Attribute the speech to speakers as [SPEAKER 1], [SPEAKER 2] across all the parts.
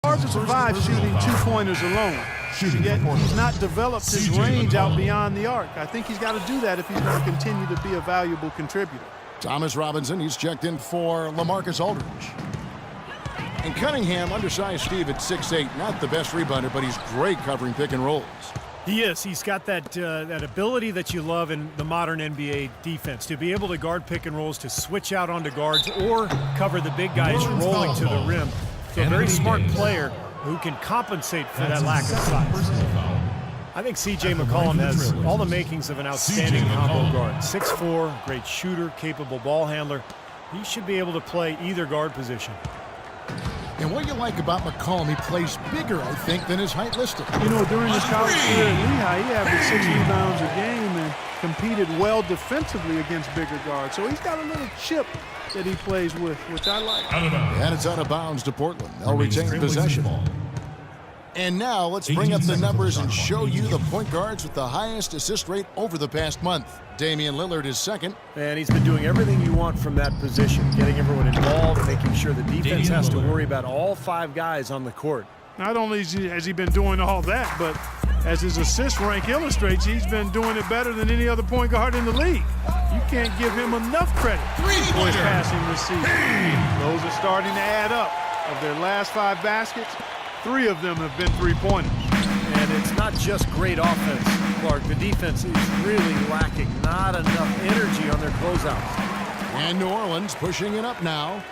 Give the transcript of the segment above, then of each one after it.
[SPEAKER 1] hard to survive shooting two-pointers alone. Yet he's not developed his range out beyond the arc. I think he's got to do that if he's going to continue to be a valuable contributor.
[SPEAKER 2] Thomas Robinson, he's checked in for LaMarcus Aldridge. And Cunningham, undersized Steve at 6'8", not the best rebounder, but he's great covering pick and rolls.
[SPEAKER 3] He is. He's got that ability that you love in the modern NBA defense, to be able to guard pick and rolls, to switch out onto guards or cover the big guys rolling to the rim. So a very smart player who can compensate for that lack of size. I think C.J. McCollum has all the makings of an outstanding combo guard. 6'4", great shooter, capable ball handler. He should be able to play either guard position.
[SPEAKER 2] And what you like about McCollum, he plays bigger, I think, than his height listed.
[SPEAKER 1] You know, during his college career at Lehigh, he averaged 6 rebounds a game and competed well defensively against bigger guards. So he's got a little chip that he plays with, which I like.
[SPEAKER 2] And it's out of bounds to Portland. They'll retain possession. And now let's bring up the numbers and show you the point guards with the highest assist rate over the past month. Damian Lillard is second.
[SPEAKER 3] And he's been doing everything you want from that position, getting everyone involved, making sure the defense has to worry about all 5 guys on the court.
[SPEAKER 1] Not only has he been doing all that, but as his assist rank illustrates, he's been doing it better than any other point guard in the league. You can't give him enough credit for his passing this season. Those are starting to add up. Of their last 5 baskets, 3 of them have been three-pointers.
[SPEAKER 3] And it's not just great offense, Clark. The defense is really lacking. Not enough energy on their closeouts.
[SPEAKER 2] And New Orleans pushing it up now.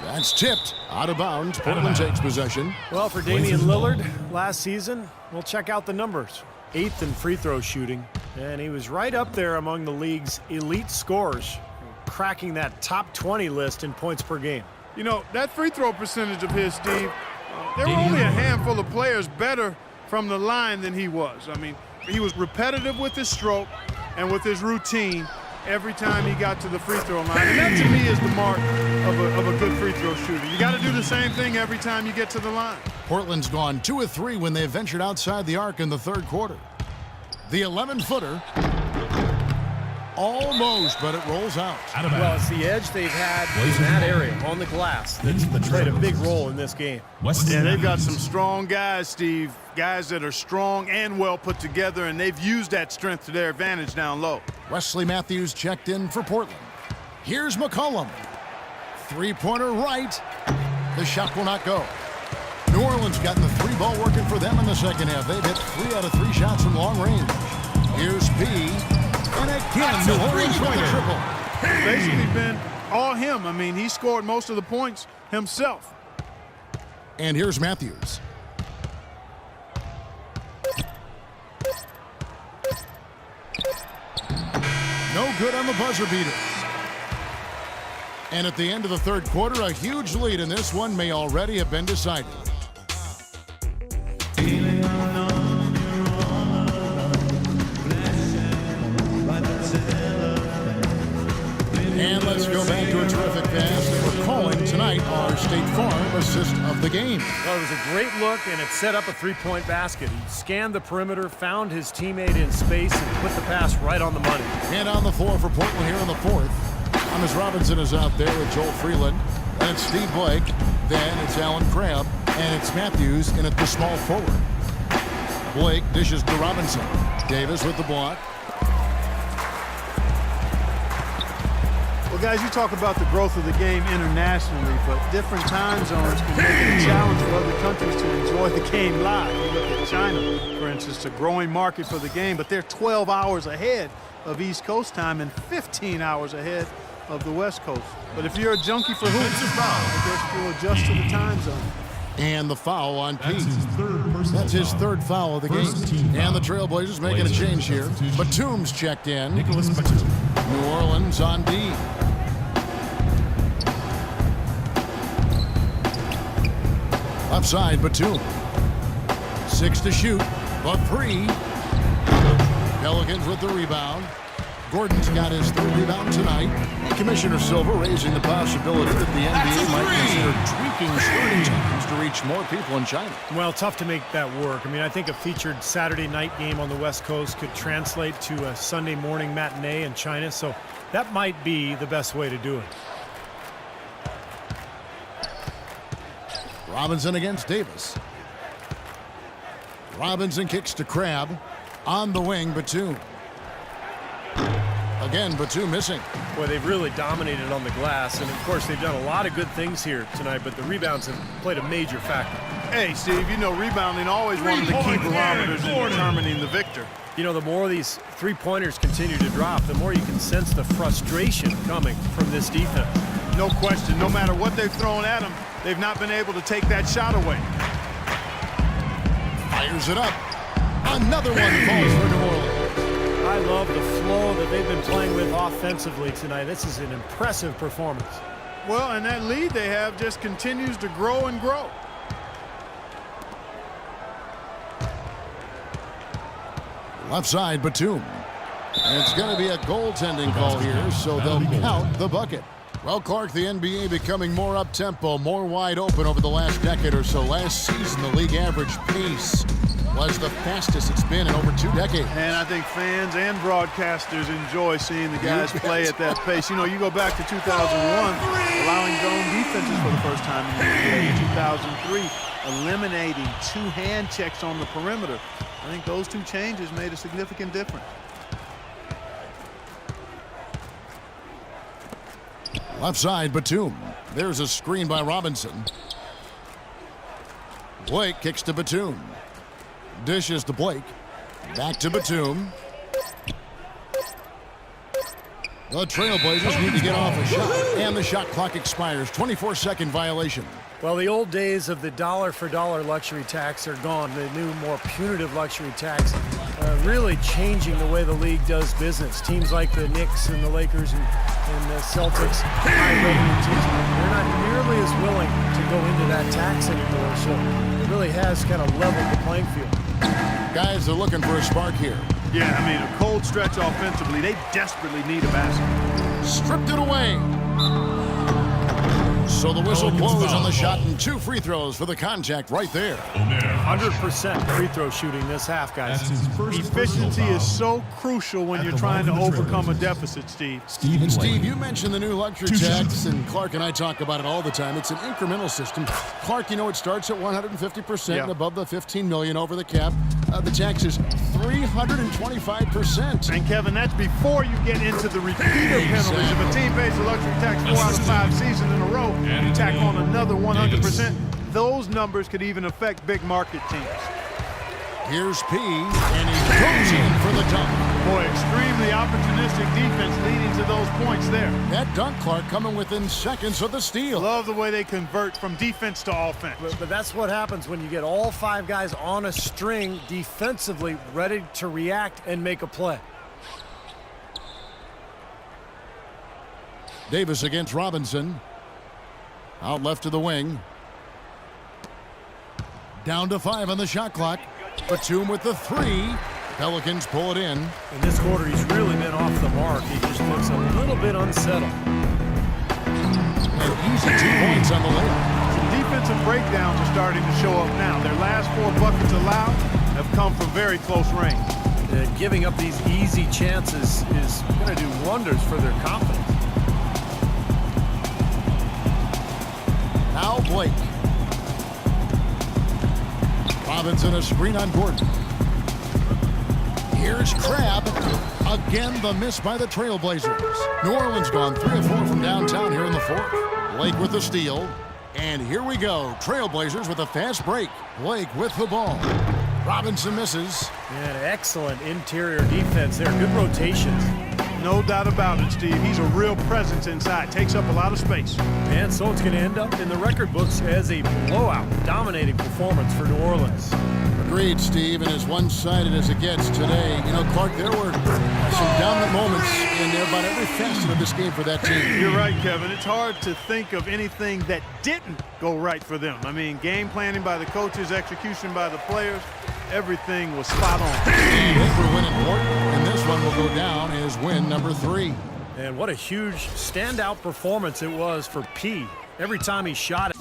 [SPEAKER 2] That's tipped. Out of bounds. Portland takes possession.
[SPEAKER 3] Well, for Damian Lillard last season, we'll check out the numbers. 8th in free throw shooting. And he was right up there among the league's elite scorers, cracking that top 20 list in points per game.
[SPEAKER 1] You know, that free throw percentage of his, Steve, there were only a handful of players better from the line than he was. I mean, he was repetitive with his stroke and with his routine every time he got to the free throw line. And that, to me, is the mark of a good free throw shooter. You got to do the same thing every time you get to the line.
[SPEAKER 2] Portland's gone 2 of 3 when they ventured outside the arc in the third quarter. The 11-footer. Almost, but it rolls out.
[SPEAKER 3] Well, it's the edge they've had in that area on the glass that's played a big role in this game.
[SPEAKER 1] Yeah, they've got some strong guys, Steve. Guys that are strong and well put together, and they've used that strength to their advantage down low.
[SPEAKER 2] Wesley Matthews checked in for Portland. Here's McCollum. Three-pointer right. The shot will not go. New Orleans got the 3-ball working for them in the second half. They've hit 3 out of 3 shots from long range. Here's P. And again, New Orleans with the triple.
[SPEAKER 1] Basically been all him. I mean, he scored most of the points himself.
[SPEAKER 2] And here's Matthews. No good on the buzzer beater. And at the end of the third quarter, a huge lead in this one may already have been decided. And let's go back to a terrific pass that we're calling tonight our State Farm assist of the game.
[SPEAKER 3] Well, it was a great look, and it set up a 3-point basket. He scanned the perimeter, found his teammate in space, and put the pass right on the money.
[SPEAKER 2] And on the floor for Portland here in the fourth. Thomas Robinson is out there with Joel Freeland. And it's Steve Blake. Then it's Alan Crabb. And it's Matthews in at the small forward. Blake dishes to Robinson. Davis with the block.
[SPEAKER 1] Well, guys, you talk about the growth of the game internationally, but different time zones can make it a challenge for other countries to enjoy the game live. You look at China, for instance, a growing market for the game, but they're 12 hours ahead of East Coast time and 15 hours ahead of the West Coast. But if you're a junkie for hoops, I guess you'll adjust to the time zone.
[SPEAKER 2] And the foul on Pete. That's his third foul of the game. And the Trailblazers making a change here. Batum's checked in.
[SPEAKER 4] Nicholas Batum.
[SPEAKER 2] New Orleans on D. Upside Batum. 6 to shoot. A 3. Pelicans with the rebound. Gordon's got his 3rd rebound tonight. Commissioner Silver raising the possibility that the NBA might consider tweaking starting times to reach more people in China.
[SPEAKER 3] Well, tough to make that work. I mean, I think a featured Saturday night game on the West Coast could translate to a Sunday morning matinee in China, so that might be the best way to do it.
[SPEAKER 2] Robinson against Davis. Robinson kicks to Crab. On the wing, Batum. Again, Batum missing.
[SPEAKER 3] Boy, they've really dominated on the glass, and of course they've done a lot of good things here tonight, but the rebounds have played a major factor.
[SPEAKER 1] Hey, Steve, you know rebounding always one of the key barometers in determining the victor.
[SPEAKER 3] You know, the more these three-pointers continue to drop, the more you can sense the frustration coming from this defense.
[SPEAKER 1] No question. No matter what they've thrown at them, they've not been able to take that shot away.
[SPEAKER 2] Fires it up. Another one falls for New Orleans.
[SPEAKER 3] I love the flow that they've been playing with offensively tonight. This is an impressive performance.
[SPEAKER 1] Well, and that lead they have just continues to grow and grow.
[SPEAKER 2] Left side, Batum. And it's going to be a goaltending call here, so they'll count the bucket. Well, Clark, the NBA becoming more up-tempo, more wide open over the last decade or so. Last season, the league average pace was the fastest it's been in over 2 decades.
[SPEAKER 1] And I think fans and broadcasters enjoy seeing the guys play at that pace. You know, you go back to 2001, allowing zone defenses for the first time in the NBA. In 2003, eliminating 2 hand checks on the perimeter. I think those 2 changes made a significant difference.
[SPEAKER 2] Left side, Batum. There's a screen by Robinson. Blake kicks to Batum. Dishes to Blake. Back to Batum. The Trailblazers need to get off a shot, and the shot clock expires. 24-second violation.
[SPEAKER 3] Well, the old days of the dollar-for-dollar luxury tax are gone. The new, more punitive luxury tax really changing the way the league does business. Teams like the Knicks and the Lakers and the Celtics, high-revenue teams, they're not nearly as willing to go into that tax anymore. So it really has kind of leveled the playing field.
[SPEAKER 2] Guys are looking for a spark here.
[SPEAKER 1] Yeah, I mean, a cold stretch offensively. They desperately need a basket.
[SPEAKER 2] Stripped it away. So the whistle blows on the shot, and 2 free throws for the contact right there.
[SPEAKER 3] 100% free throw shooting this half, guys.
[SPEAKER 1] Efficiency is so crucial when you're trying to overcome a deficit, Steve.
[SPEAKER 2] And Steve, you mentioned the new luxury tax, and Clark and I talk about it all the time. It's an incremental system. Clark, you know, it starts at 150% and above the $15 million over the cap. The tax is 325%.
[SPEAKER 1] And Kevin, that's before you get into the repeater penalties. If a team pays the luxury tax 4 out of 5 seasons in a row, you tack on another 100%. Those numbers could even affect big market teams.
[SPEAKER 2] Here's P, and he goes in for the dunk.
[SPEAKER 1] Boy, extremely opportunistic defense leading to those points there.
[SPEAKER 2] That dunk, Clark, coming within seconds of the steal.
[SPEAKER 1] Love the way they convert from defense to offense.
[SPEAKER 3] But that's what happens when you get all 5 guys on a string defensively ready to react and make a play.
[SPEAKER 2] Davis against Robinson. Out left to the wing. Down to 5 on the shot clock. Batum with the 3. Pelicans pull it in.
[SPEAKER 3] In this quarter, he's really been off the mark. He just looks a little bit unsettled.
[SPEAKER 2] An easy 2 points on the layup.
[SPEAKER 1] Some defensive breakdowns are starting to show up now. Their last 4 buckets allowed have come from very close range.
[SPEAKER 3] Giving up these easy chances is going to do wonders for their confidence.
[SPEAKER 2] Now Blake. Robinson a screen on Gordon. Here's Crab. Again, the miss by the Trailblazers. New Orleans gone 3 of 4 from downtown here in the 4th. Blake with the steal. And here we go. Trailblazers with a fast break. Blake with the ball. Robinson misses.
[SPEAKER 3] And excellent interior defense there. Good rotations.
[SPEAKER 1] No doubt about it, Steve. He's a real presence inside. Takes up a lot of space.
[SPEAKER 3] And so it's going to end up in the record books as a blowout, dominating performance for New Orleans.
[SPEAKER 2] Agreed, Steve, and as one-sided as it gets today. You know, Clark, there were some dominant moments in about every facet of this game for that team.
[SPEAKER 1] You're right, Kevin. It's hard to think of anything that didn't go right for them. I mean, game planning by the coaches, execution by the players, everything was spot on.
[SPEAKER 2] And over win important, and this one will go down as win number 3.
[SPEAKER 3] And what a huge standout performance it was for P. Every time he shot it.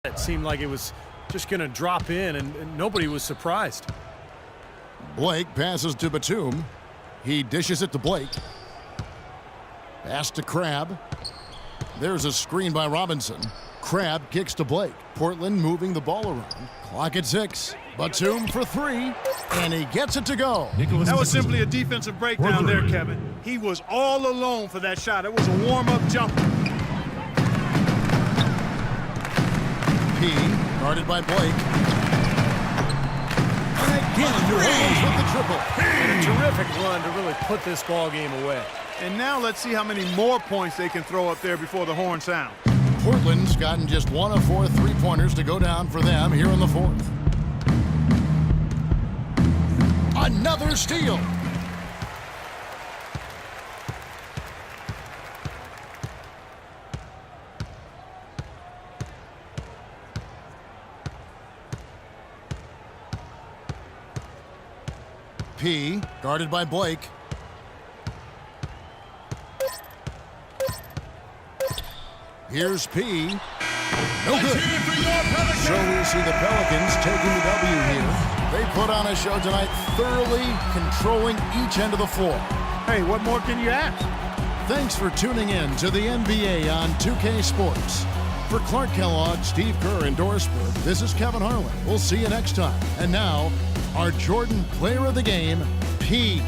[SPEAKER 3] It seemed like it was just going to drop in, and nobody was surprised.
[SPEAKER 2] Blake passes to Batum. He dishes it to Blake. Pass to Crabbe. There's a screen by Robinson. Crabbe kicks to Blake. Portland moving the ball around. Clock at 6. Batum for 3, and he gets it to go.
[SPEAKER 1] That was simply a defensive breakdown there, Kevin. He was all alone for that shot. It was a warm-up jumper.
[SPEAKER 2] P, guarded by Blake. And again, New Orleans with the triple.
[SPEAKER 3] And a terrific run to really put this ball game away.
[SPEAKER 1] And now let's see how many more points they can throw up there before the horn sound.
[SPEAKER 2] Portland's gotten just 1 of 4 3-pointers to go down for them here in the 4th. Another steal. P, guarded by Blake. Here's P. No good. So we see the Pelicans taking the W here. They put on a show tonight, thoroughly controlling each end of the floor.
[SPEAKER 1] Hey, what more can you ask?
[SPEAKER 2] Thanks for tuning in to the NBA on 2K Sports. For Clark Kellogg, Steve Kerr, and Doris Burke, this is Kevin Harlan. We'll see you next time. And now, our Jordan Player of the Game, P.